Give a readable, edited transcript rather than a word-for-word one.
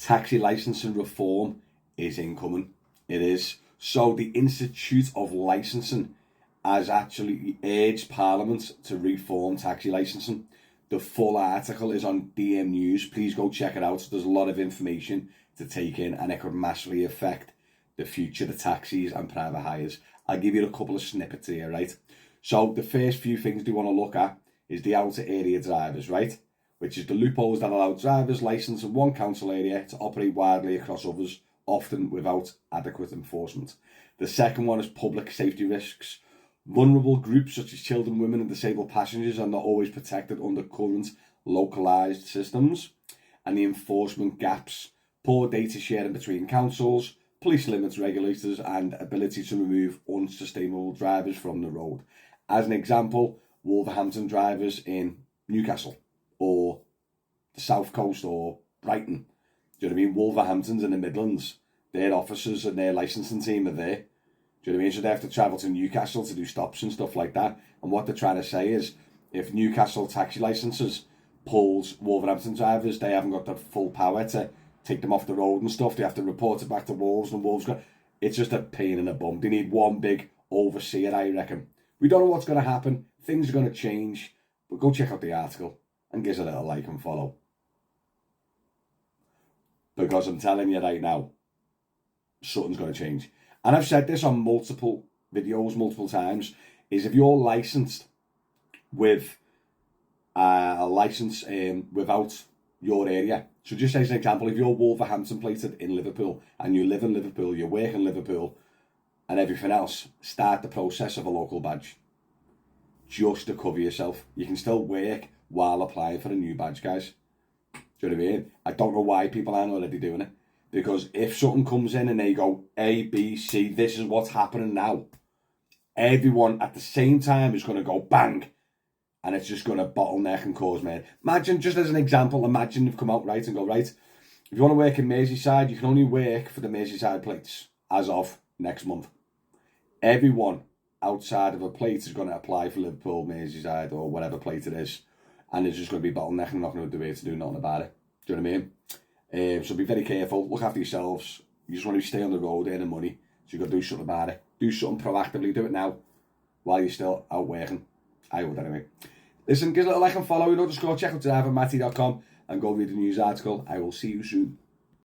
taxi licensing reform is incoming. It is. So the Institute of Licensing has actually urged Parliament to reform taxi licensing. The full article is on DM News. Please go check it out. There's a lot of information to take in, and it could massively affect the future of taxis and private hires. I'll give you a couple of snippets here, right? So the first few things they want to look at is the outer area drivers, right? Which is the loopholes that allow drivers licensed in one council area to operate widely across others, often without adequate enforcement. The second one is public safety risks. Vulnerable groups such as children, women and disabled passengers are not always protected under current localised systems. And the enforcement gaps, poor data sharing between councils, police limits, regulators and ability to remove unsustainable drivers from the road. As an example, Wolverhampton drivers in Newcastle or the South Coast or Brighton. Do you know what I mean? Wolverhampton's in the Midlands. Their officers and their licensing team are there. Do you know what I mean? So they have to travel to Newcastle to do stops and stuff like that. And what they're trying to say is, if Newcastle taxi licenses pulls Wolverhampton drivers, they haven't got the full power to take them off the road and stuff. They have to report it back to Wolves, and Wolves go. It's just a pain in the bum. They need one big overseer, I reckon. We don't know what's going to happen. Things are going to change. But go check out the article and give us a little like and follow. Because I'm telling you right now, something's going to change. And I've said this on multiple videos, multiple times, is if you're licensed with a license without your area. So just as an example, if you're Wolverhampton plated in Liverpool and you live in Liverpool, you work in Liverpool and everything else, start the process of a local badge. Just to cover yourself. You can still work while applying for a new badge, guys. Do you know what I mean? I don't know why people aren't already doing it. Because if something comes in and they go A, B, C, this is what's happening now, everyone at the same time is going to go bang, and it's just going to bottleneck and cause me. Imagine, just as an example, imagine you've come out right and go, right, if you want to work in Merseyside, you can only work for the Merseyside plates as of next month. Everyone outside of a plate is going to apply for Liverpool, Merseyside, or whatever plate it is, and it's just going to be bottleneck and not going to be able to do nothing about it. Do you know what I mean? So be very careful, look after yourselves. You just want to stay on the road, earning money. So you've got to do something about it. Do something proactively, do it now while you're still out working. I would anyway. Listen, give us a little like and follow. Just go check out drivermatty.com and go read the news article. I will see you soon.